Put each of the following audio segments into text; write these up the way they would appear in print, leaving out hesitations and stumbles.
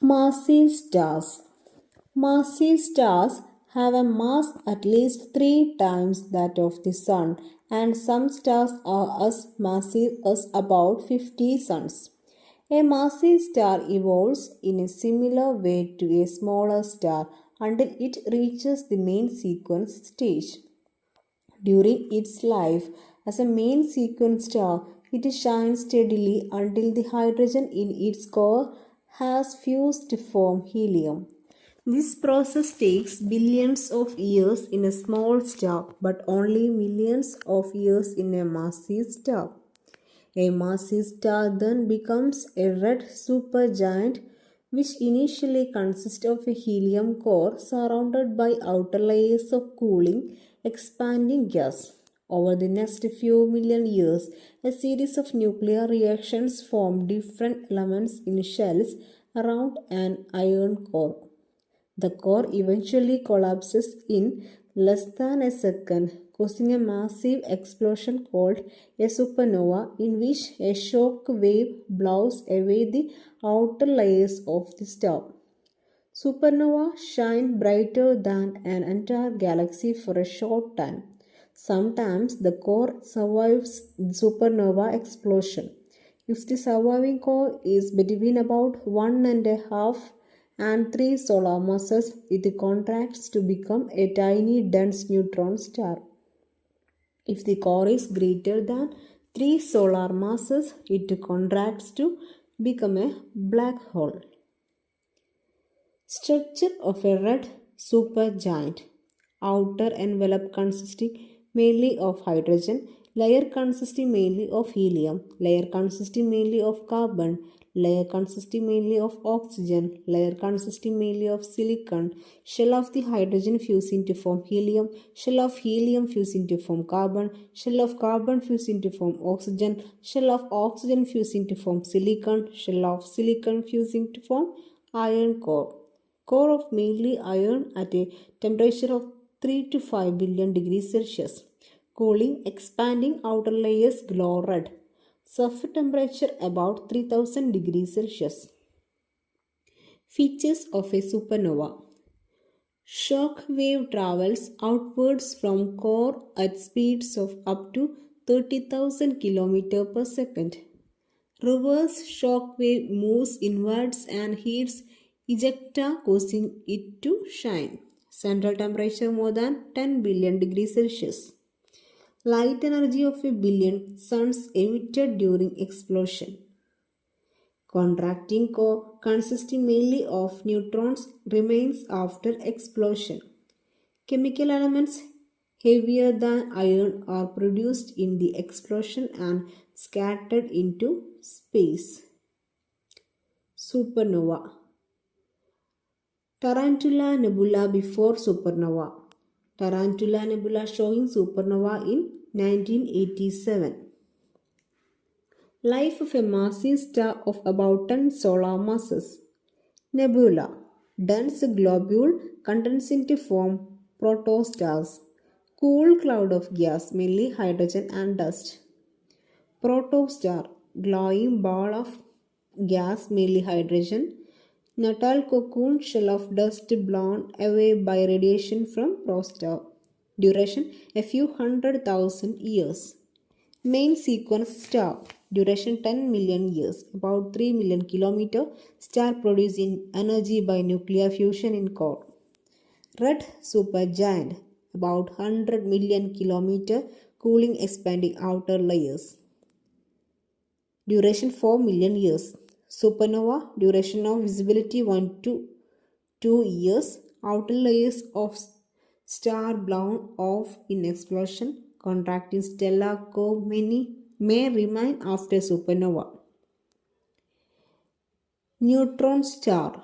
Massive stars. Massive stars have a mass at least 3 times that of the Sun, and some stars are as massive as about 50 suns. A massive star evolves in a similar way to a smaller star until it reaches the main sequence stage. During its life as a main sequence star, it shines steadily until the hydrogen in its core has fused to form helium. This process takes billions of years in a small star, but only millions of years in a massive star. A massive star then becomes a red supergiant, which initially consists of a helium core surrounded by outer layers of cooling, expanding gas. Over the next few million years, a series of nuclear reactions form different elements in shells around an iron core. The core eventually collapses in less than a second, causing a massive explosion called a supernova, in which a shock wave blows away the outer layers of the star. Supernova shine brighter than an entire galaxy for a short time. Sometimes the core survives the supernova explosion. If the surviving core is between about 1.5 and 3 solar masses, it contracts to become a tiny dense neutron star. If the core is greater than 3 solar masses, it contracts to become a black hole. Structure of a red supergiant. Outer envelope consisting mainly of hydrogen, layer consisting mainly of helium, layer consisting mainly of carbon, layer consisting mainly of oxygen, layer consisting mainly of silicon, shell of the hydrogen fusing to form helium, shell of helium fusing to form carbon, shell of carbon fusing to form oxygen, shell of oxygen fusing to form silicon, shell of silicon fusing to form iron core. Core of mainly iron at a temperature of 3 to 5 billion degrees Celsius. Cooling, expanding outer layers glow red. Surface temperature about 3000 degrees Celsius. Features of a supernova. Shock wave travels outwards from core at speeds of up to 30,000 km per second. Reverse shock wave moves inwards and hits ejecta, causing it to shine. Central temperature more than 10 billion degrees Celsius. Light energy of a billion suns emitted during explosion. Contracting core consisting mainly of neutrons remains after explosion. Chemical elements heavier than iron are produced in the explosion and scattered into space. Supernova. Tarantula Nebula before supernova. Tarantula Nebula showing supernova in 1987. Life of a massive star of about 10 solar masses. Nebula. Dense globule condensing to form protostars. Cool cloud of gas, mainly hydrogen and dust. Protostar. Glowing ball of gas, mainly hydrogen. Natal cocoon shell of dust blown away by radiation from prostar. Duration a few 100,000 years. Main sequence star. Duration 10 million years, about 3 million kilometer. Star producing energy by nuclear fusion in core. Red supergiant, about 100 million kilometer, cooling expanding outer layers. Duration 4 million years. Supernova, duration of visibility 1 to 2 years. Outer layers of star blown off in explosion. Contracting stellar core may remain after supernova. Neutron star,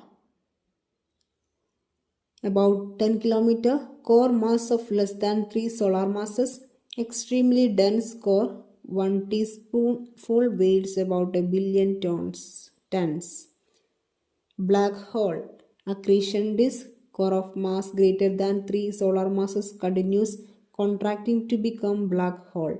about 10 km, core mass of less than 3 solar masses, extremely dense core, 1 teaspoonful weighs about a billion tons. Black hole, accretion disk, core of mass greater than 3 solar masses continues contracting to become black hole.